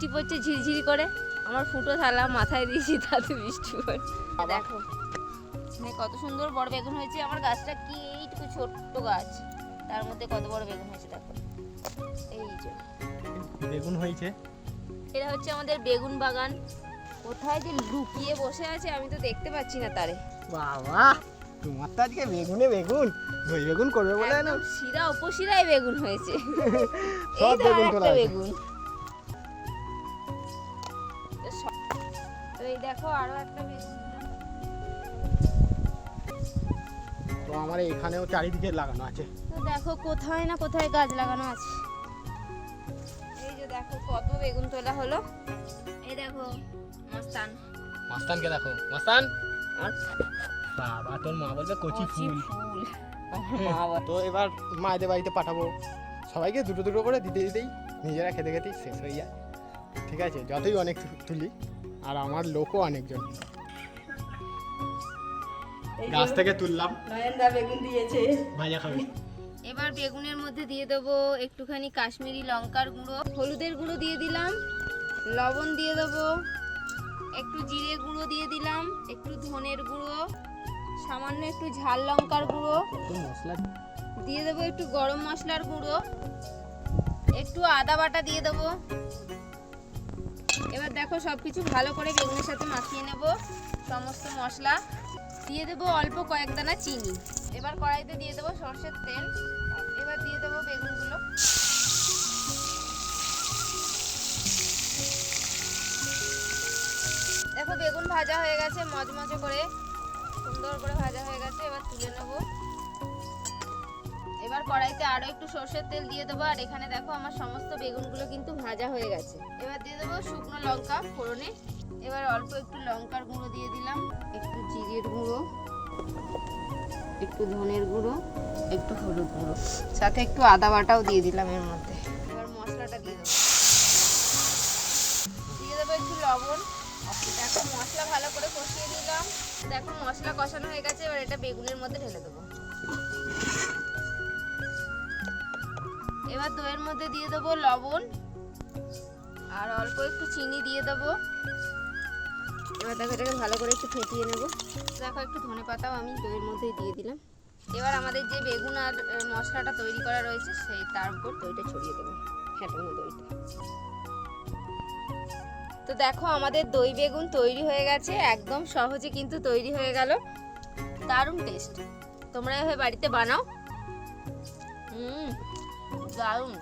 বৃষ্টি পড়ছে ঝিরিঝিরি করে, আমার ফুটো থালা মাথায় দিয়েছি তাতে বৃষ্টি পড়ছে। দেখো কত সুন্দর বড় বেগুন হয়েছে। আমার গাছটা কি এইটুকু ছোট্ট গাছ, তার মধ্যে কত বড় বেগুন হয়েছে দেখো। এই যে বেগুন হয়েছে, এটা হচ্ছে আমাদের বেগুন বাগান। কোথায় যে লুকিয়ে বসে আছে আমি তো দেখতে পাচ্ছি না তারে। বাবা তোমার তো আজকে বেগুনে বেগুন, দই বেগুন করবে বলে না, শিরা উপশিরাই বেগুন হয়েছে। সব বেগুন তোলা আছে। বেগুন তো এই দেখো আরো একটা বেগুন। তো আমার এখানেও চারিদিকে লাগানো আছে। তো দেখো কোথায় না কোথায় গাছ লাগানো আছে। এই যে দেখো কত বেগুন তোলা হলো। এই দেখো মস্তান, মাস্তানকে দেখো, মাস্তান বাবা তোর মা বলবে কচি ফুল। তো এবার মায়েদের বাড়িতে পাঠাবো, সবাইকে দুটো দুটো করে দিতে দিতেই নিজেরা খেতে খেতেই শেষ হয়ে যায়। ঠিক আছে, যতই অনেক তুলি, আর আমার লোকও অনেকজন। গাছ থেকে তুললাম, নয়নদা বেগুন দিয়েছে, ভাজা খাবে। এবার বেগুনের মধ্যে দিয়ে দেবো একটুখানি কাশ্মীরি লঙ্কার গুঁড়ো, হলুদের গুঁড়ো দিয়ে দিলাম, লবণ দিয়ে দেবো, একটু জিরে গুঁড়ো দিয়ে দিলাম, একটু ধনের গুঁড়ো, সামান্য একটু ঝাল লঙ্কার গুঁড়ো মশলা দিয়ে দেবো, একটু গরম মশলার গুঁড়ো, একটু আদা বাটা দিয়ে দেবো। এবার দেখো সবকিছু ভালো করে বেগুনের সাথে মাখিয়ে নেব। সমস্ত মশলা দিয়ে দেবো, অল্প কয়েক দানা চিনি। এবার কড়াইতে দিয়ে দেবো সরষের তেল। এবার দিয়ে দেবো বেগুনগুলো। দেখো বেগুন ভাজা হয়ে গেছে, মচমচে করে সুন্দর করে ভাজা হয়ে গেছে। এবার তুলে নেব। এবার কড়াইতে আরো একটু সরষের তেল দিয়ে দেবো। আর এখানে দেখো আমার সমস্ত বেগুনগুলো কিন্তু ভাজা হয়ে গেছে। এবার দিয়ে দেবো শুকনো লঙ্কা ফোড়নে। এবার অল্প একটু লঙ্কার গুঁড়ো দিয়ে দিলাম, একটু জিরের গুঁড়ো, একটু ধনের গুঁড়ো, একটু হলুদ গুঁড়ো, সাথে একটু আদা বাটাও দিয়ে দিলাম এর মধ্যে। এবার মশলাটা দিয়ে দেবো, দিয়ে দেবো একটু লবণ। দেখো মশলা ভালো করে কষিয়ে নিলাম। দেখো মশলা কষানো হয়ে গেছে, এবার এটা বেগুনের মধ্যে ঢেলে দেবো। এবার দইয়ের মধ্যে দিয়ে দেবো লবণ আর অল্প একটু চিনি দিয়ে দেবো। এবার দেখো এটাকে ভালো করে একটু ফেটিয়ে নেব। দেখো একটু ধনেপাতাও আমি দইয়ের মধ্যেই দিয়ে দিলাম। এবার আমাদের যে বেগুন আর মশলাটা তৈরি করা রয়েছে সেই তার উপর দইটা ছড়িয়ে দেবো, ফেটানো দইটা। তো দেখো আমাদের দই বেগুন তৈরি হয়ে গেছে, একদম সহজে কিন্তু তৈরি হয়ে গেল। দারুণ টেস্ট, তোমরা এভাবে বাড়িতে বানাও। দারুণ।